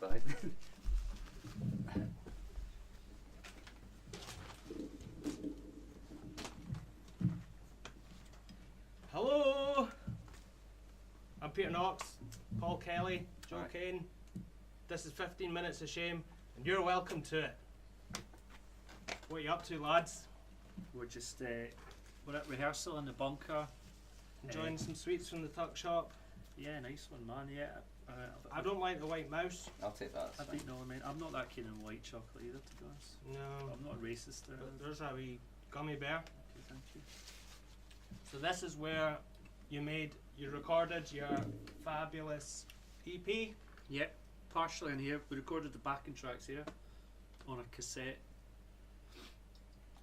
outside. Hello! I'm Peter Knox, Paul Kelly, Joe Kane. This is 15 Minutes of Shame, and you're welcome to it. What are you up to, lads? We're just we're at rehearsal in the bunker. Enjoying some sweets from the Tuckshop. Yeah, nice one, man. Yeah. I don't like the white mouse. I'll take that. I think no, I mean, I'm not that keen on white chocolate either, to be honest. No. I'm not a racist. But there's a wee gummy bear. Okay, thank you. So this is where you recorded your fabulous EP. Yep, partially in here. We recorded the backing tracks here on a cassette,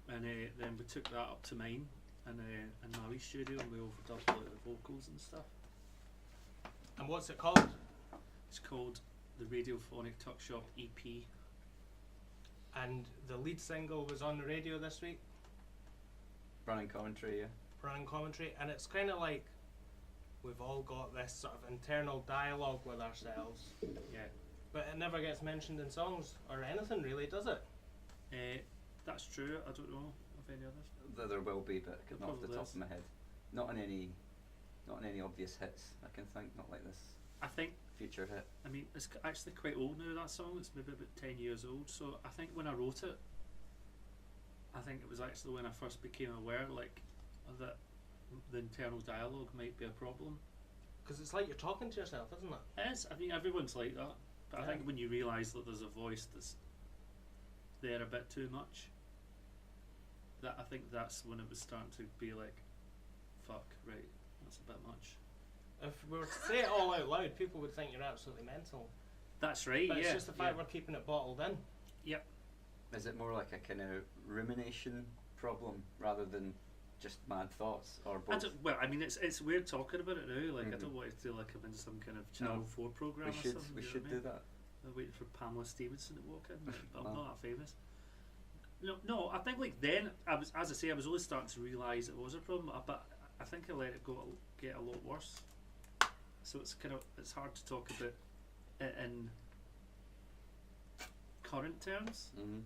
and then we took that up to mine and in my wee studio, and we overdubbed the vocals and stuff. And what's it called? It's called the Radiophonic Tuckshop EP. And the lead single was on the radio this week. Running commentary, yeah. Running commentary, and it's kind of like we've all got this sort of internal dialogue with ourselves. Yeah. But it never gets mentioned in songs or anything really, does it? That's true. I don't know of any others. There will be, but not off the top is. of my head. Not in any obvious hits, I can think. Not like this I think. future hit. I mean, it's actually quite old now, that song. It's maybe about 10 years old. So I think when I wrote it, I think it was actually when I first became aware, like, that the internal dialogue might be a problem. Because it's like you're talking to yourself, isn't it? It is. I mean, everyone's like that. But Yeah. I think when you realise that there's a voice that's there a bit too much, I think that's when it was starting to be like, fuck, right, that's a bit much. If we were to say it all out loud, people would think you're absolutely mental. That's right, But yeah. it's just the fact yeah. we're keeping it bottled in. Yep. Is it more like a kind of rumination problem rather than just mad thoughts, or both? Well, I mean, it's weird talking about it now. Like, I Mhm. don't want it to feel like I'm in some kind of Channel 4 program We or should something. we you know should what I do mean? that. I'm waiting for Pamela Stevenson to walk in, but I'm Wow. not that famous. No, I think like then I was only starting to realise it was a problem, but I think I let it get a lot worse. So it's hard to talk about it in current terms. Mm-hmm.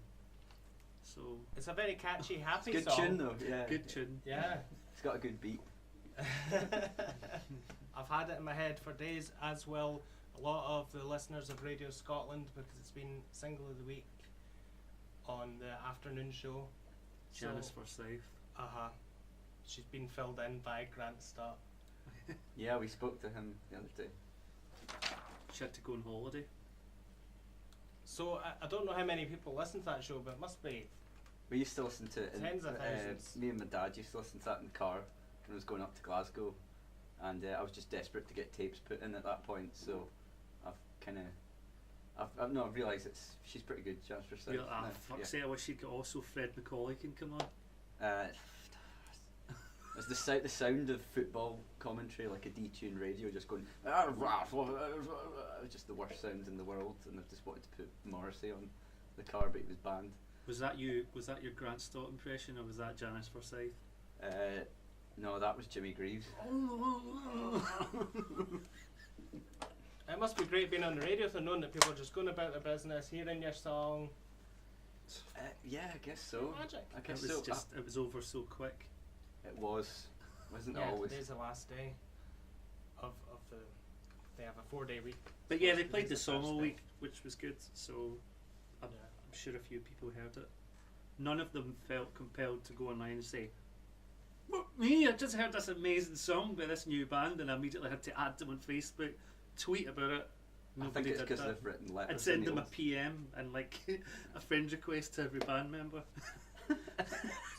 So It's a very catchy, happy Good song. tune though, yeah. good tune. Yeah. It's got a good beat. I've had it in my head for days, as will a lot of the listeners of Radio Scotland, because it's been single of the week on the afternoon show. Janice So, Forsyth. she's been filled in by Grant Stott. Yeah, we spoke to him the other day. She had to go on holiday. So I don't know how many people listen to that show, but it must be. We used to listen to it in, Tens of thousands. me and my dad used to listen to that in the car when I was going up to Glasgow, and I was just desperate to get tapes put in at that point, so I've realised she's pretty good, Janice Forsyth. Fuck's sake, I wish she'd got also Fred Macaulay can come on. It's the sound of football commentary, like a detuned radio, just going. Just the worst sound in the world, and I just wanted to put Morrissey on the car, but he was banned. Was that you? Was that your Grant Stott impression, or was that Janice Forsyth? No, that was Jimmy Greaves. It must be great being on the radio, and knowing that people are just going about their business, hearing your song. Yeah, I guess so. Magic. I guess It was so. it was over so quick. It wasn't Yeah, always. today's the last day of the. They have a 4-day week. But yeah, they Today's played the song first all day. week, which was good. So I'm sure a few people heard it. None of them felt compelled to go online and say, "Well, me, I just heard this amazing song by this new band," and I immediately had to add them on Facebook, tweet about it. I think Nobody it's did because that. they've written letters. I'd send them a emails. PM and like a friend request to every band member.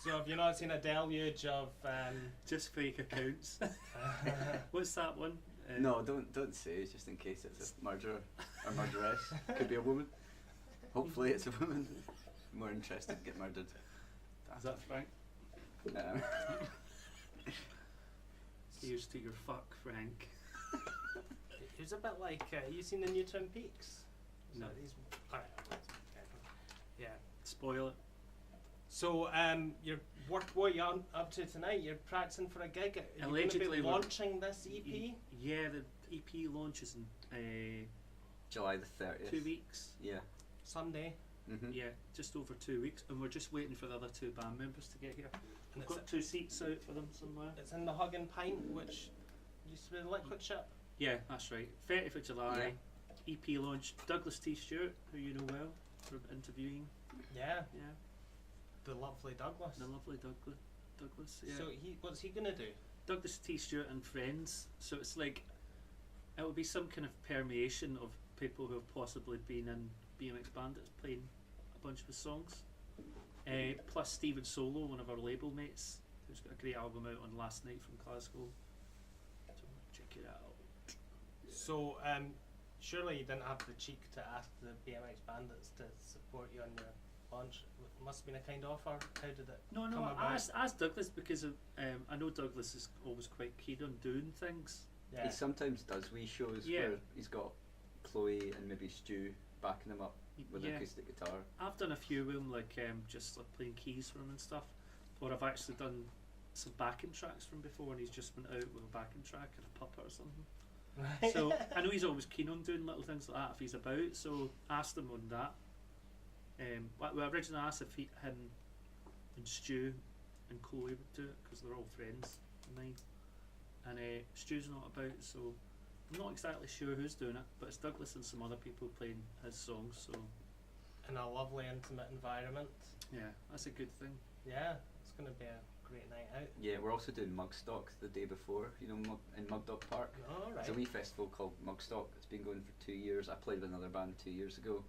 So have you not seen a deluge of? Just fake accounts. What's that one? No, don't say. Just in case it's a murderer or murderess. Could be a woman. Hopefully, it's a woman. More interested to get murdered. Is that Frank? Um, Here's to your fuck, Frank. It's a bit like you seen the new Twin Peaks. No. Alright. Yeah. Spoil it. So what are you up to tonight? You're practicing for a gig. Are you going to Allegedly be we're- launching this EP? Yeah, the EP launches in July the 30th. 2 weeks. Yeah. Sunday. Yeah, just over 2 weeks, and we're just waiting for the other 2 band members to get here. And We've got 2 seats out for them somewhere. it's in the Hug and Pint, which used to be the Liquid Ship. Yeah, that's right. 30th of July, EP launch. Douglas T. Stewart, who you know well from interviewing. Yeah, Yeah, the lovely Douglas. the lovely Douglas. Yeah. So what's he gonna do? Douglas T. Stewart and friends. So it's like it will be some kind of permeation of people who have possibly been in BMX Bandits playing a bunch of his songs. Plus Stephen Solo, one of our label mates, who's got a great album out on Last Night from Glasgow. So check it out. So surely you didn't have the cheek to ask the BMX Bandits to support you on your launch. It must have been a kind offer. How did it No, come about? I asked Douglas because of, I know Douglas is always quite keen on doing things. Yeah. He sometimes does wee shows Yeah. where he's got Chloe and maybe Stu backing him up with an Yeah. acoustic guitar. I've done a few with him, like just like playing keys for him and stuff. Or I've actually done some backing tracks from before, and he's just went out with a backing track and a puppet or something. Right. So I know he's always keen on doing little things like that if he's about. So asked him on that. Well, originally asked if him and Stu and Chloe would do it because they're all friends of mine. And Stu's not about, so I'm not exactly sure who's doing it, but it's Douglas and some other people playing his songs. So in a lovely intimate environment. yeah, that's a good thing. Yeah, it's going to be a great night out. Yeah, we're also doing Mugstock the day before, you know, in Mugdog Park. All right. It's a wee festival called Mugstock. It's been going for 2 years. I played with another band 2 years ago.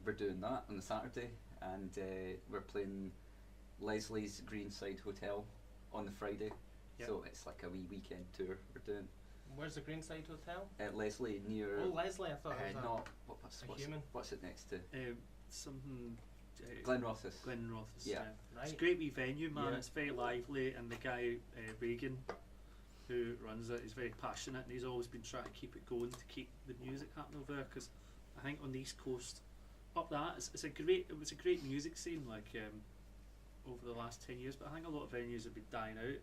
We're doing that on the Saturday, and we're playing Leslie's Greenside Hotel on the Friday. Yep. So it's like a wee weekend tour we're doing. Where's the Greenside Hotel? Leslie near. Oh, Leslie, I thought it was not a human. What's it next to? Something. Glenrothes. Glenrothes. Yeah. Right. It's a great wee venue, man. Yeah. It's very lively, and the guy Reagan, who runs it, is very passionate, and he's always been trying to keep it going to keep the music happening over there. Because I think on the East Coast, up that, it was a great music scene, like over the last 10 years. But I think a lot of venues have been dying out.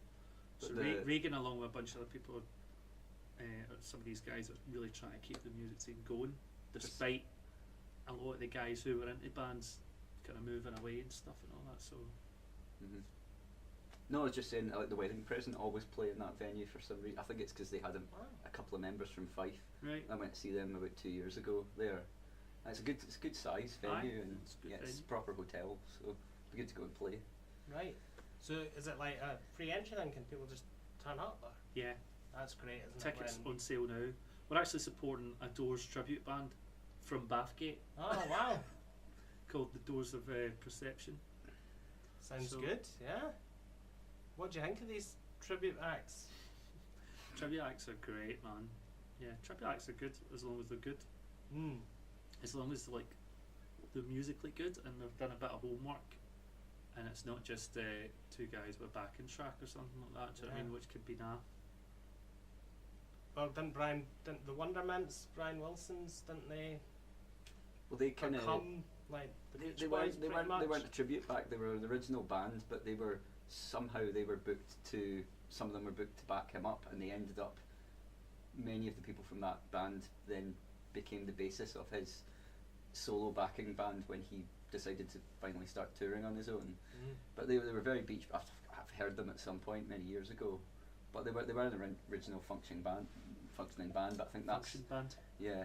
So But Reagan, along with a bunch of other people, some of these guys are really trying to keep the music scene going, despite a lot of the guys who were into bands kind of moving away and stuff and all that. So No, I was just saying, like the Wedding Present always play in that venue for some reason. I think it's because they had Wow. a couple of members from Fife. right, I went to see them about 2 years ago there. And it's a good size venue, Aye, and it's a good it's a venue. proper hotel, so it'd be good to go and play. Right. So is it like a free entry then? Can people just turn up? Or? yeah. That's great, isn't Tickets it? when- on sale now. We're actually supporting a Doors tribute band from Bathgate Oh, wow. called the Doors of Perception. Sounds So- good, yeah. What do you think of these tribute acts? Tribute acts are great, man. Yeah, tribute acts are good as long as they're good. Mm. As long as they're musically good and they've done a bit of homework, and it's not just 2 guys with a backing track or something like that. Do you know what I mean? Yeah. Which could be naff. Well, didn't the Wondermints, Brian Wilson's, didn't they Well, they kind of become like the Beach they Boys weren't pretty they weren't much? a tribute back. They were the original band, but they were booked to. Some of them were booked to back him up, and they ended up. Many of the people from that band then became the basis of his solo backing band when he decided to finally start touring on his own. Mm. But they were very Beach. I've heard them at some point many years ago, but they were an original functioning band. But I think that's Function band. yeah,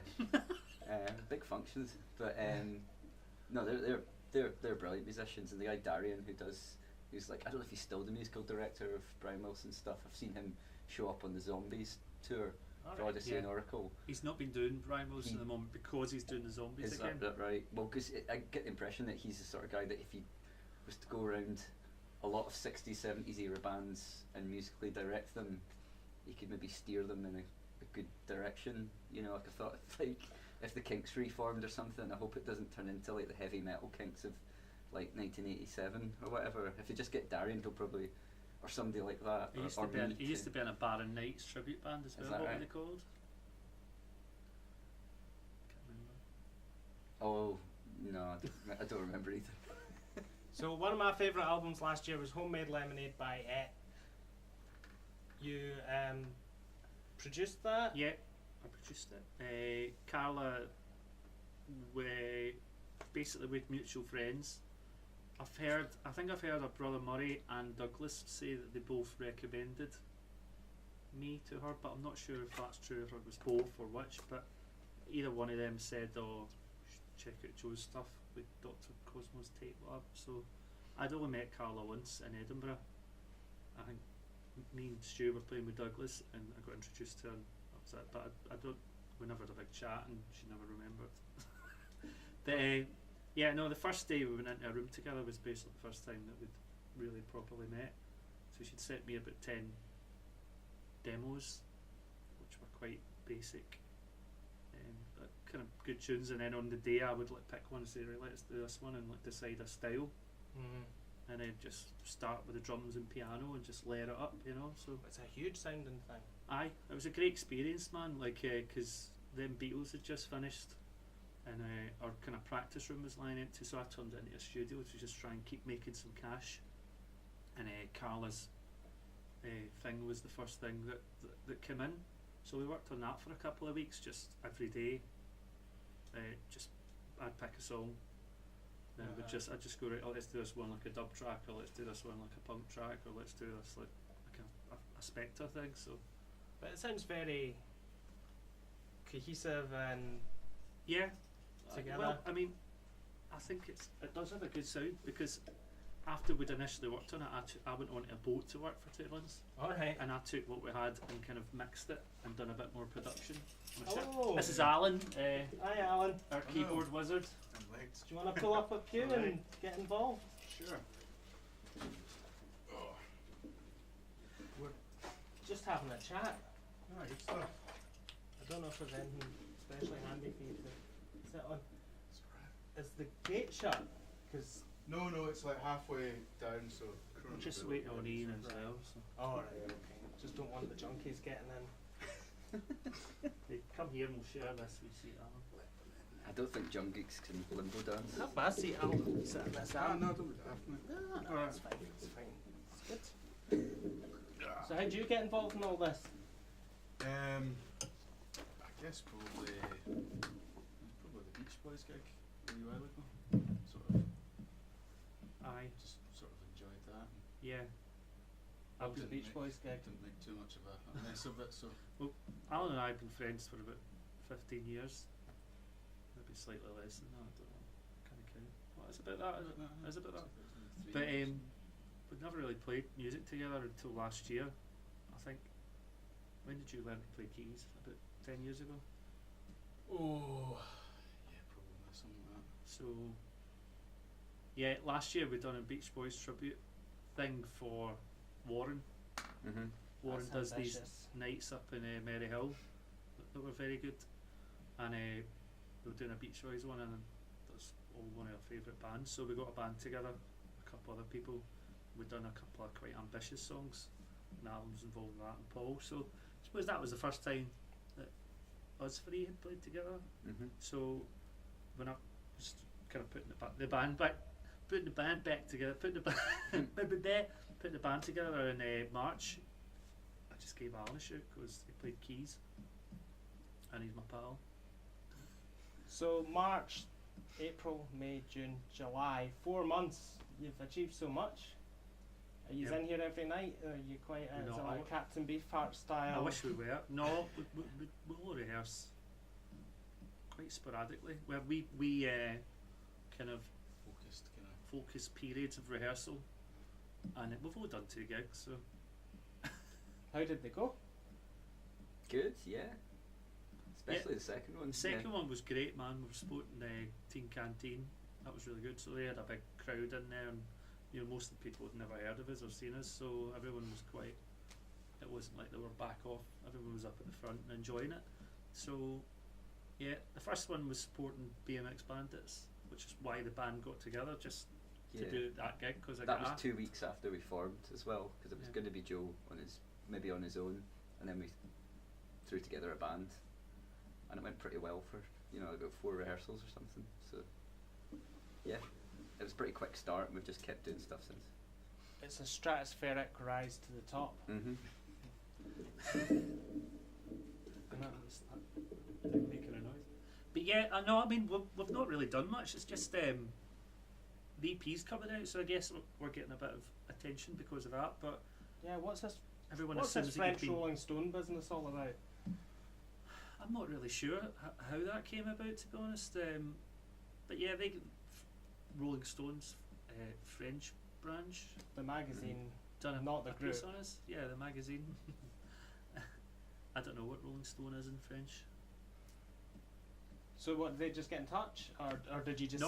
big functions. But no, they're brilliant musicians, and the guy Darian who's like, I don't know if he's still the musical director of Brian Wilson's stuff. I've seen him show up on the Zombies tour for Alright. Odyssey and Oracle. He's not been doing Brian Wilson at the moment because he's doing the Zombies Is again. that right? Well, because I get the impression that he's the sort of guy that if he was to go around a lot of 60s, 70s era bands and musically direct them, he could maybe steer them in a good direction. You know, like I thought, like if the Kinks reformed or something, I hope it doesn't turn into like the heavy metal Kinks of like 1987 or whatever. If you just get Darian, he'll probably, or somebody like that, He used, or to be me he used to be in a Barron Knights tribute band as Is well. that What were right? they called? Can't remember. Oh no, I don't remember either. So one of my favourite albums last year was Homemade Lemonade by Et. You produced that? Yeah, I produced it. Carla, we basically with mutual friends. I think I've heard our brother Murray and Douglas say that they both recommended me to her, but I'm not sure if that's true, if it was both or which, but either one of them said, oh, check out Joe's stuff with Dr. Cosmo's Tape Lab. So I'd only met Carla once in Edinburgh. I think me and Stu were playing with Douglas and I got introduced to her and that was it, but we never had a big chat and she never remembered. But yeah, no, the first day we went into a room together was basically the first time that we'd really properly met. So she'd sent me about 10 demos, which were quite basic, but kind of good tunes, and then on the day I would like pick one and say, right, let's do this one, and like decide a style, and then just start with the drums and piano and just layer it up, you know. So It's a huge sounding thing. aye, it was a great experience, man. Like, because them Beatles had just finished, and our kind of practice room was lying empty, so I turned it into a studio to just try and keep making some cash. And Carla's thing was the first thing that came in, so we worked on that for a couple of weeks, just every day. Just I'd pick a song, then I'd just go, right, oh, let's do this one like a dub track, or let's do this one like a punk track, or let's do this like a Spectre thing. So, But it sounds very cohesive and yeah, together. well, I mean, I think it does have a good sound, because after we'd initially worked on it, I went on a boat to work for 2 months. Alright. And I took what we had and kind of mixed it and done a bit more production. myself. Oh. This is Alan, Hi Alan. our keyboard wizard. I'm late. Do you want to pull up a pew and get involved? Sure. We're just having a chat. Ah, good stuff. I don't know if there's anything especially handy for you to sit on. It's alright. Is the gate shut? Because No, it's like halfway down, so. Just waiting on Ian as well. So. alright, okay. Just don't want the junkies getting in. Hey, come here and we'll share this. We see Alan. I don't think Jum Geeks can limbo dance. Have a seat, I'll sit in this Ah, out. no, don't be daft, mate. No, that's fine. It's fine. It's good. So how do you get involved in all this? I guess probably the Beach Boys gig a wee while ago. Sort of, Aye. just sort of enjoyed that. Yeah. How was the Didn't Beach make- Boys gig? Didn't make too much of a mess of it, so. Alan and I have been friends for about 15 years. Maybe slightly less than that. I don't know. Kind of count. Well, it's about that. Is it? Is it about that? But we've never really played music together until last year, I think. When did you learn to play keys? About 10 years ago? Oh, yeah, probably something like that. So, yeah, last year we done a Beach Boys tribute thing for Warren. Mm-hmm. Warren That's does these ambitious. nights up in Merry Hill that were very good. And we were doing a Beach Boys one, and that's all one of our favourite bands. So we got a band together, a couple other people. We'd done a couple of quite ambitious songs, and Alan was involved in that, and Paul. So I suppose that was the first time that us three had played together. Mm-hmm. So when I was kind of putting the band back together, putting the band together in March, I just gave Alan a shout because he played keys, and he's my pal. So March, April, May, June, July, 4 months. You've achieved so much. Are you Yep. in here every night? Or are you quite is No, it I like Captain Beefheart style? I wish we were. No, we'll rehearse quite sporadically. Where we kind of Focused, kind of. focus periods of rehearsal, and we've only done 2 gigs, so How did they go? Good, yeah. Especially the second one. the second one was great, man. We were supporting Teen Canteen. That was really good. So they had a big crowd in there, and most of the people had never heard of us or seen us, so everyone was quite. It wasn't like they were back off. Everyone was up at the front and enjoying it. So, yeah, the first one was supporting BMX Bandits, which is why the band got together, just Yeah. to do that gig, because That was 2 weeks after we formed as well, because it was Yeah. going to be Joe maybe on his own, and then we threw together a band, and it went pretty well for about 4 rehearsals or something. So yeah, it was a pretty quick start, and we've just kept doing stuff since. It's a stratospheric rise to the top. Mm-hmm. And That making a noise. But yeah, I know. I mean, we've not really done much. It's just the EP's coming out, so I guess we're getting a bit of attention because of that. But Yeah, what's this everyone What's assumes this that you've French been. Rolling Stone business all about? I'm not really sure how that came about, to be honest. But yeah, Rolling Stones French branch The magazine, done not the a piece group. on us. Yeah, the magazine. I don't know what Rolling Stone is in French. So what, did they just get in touch? Or did you just No,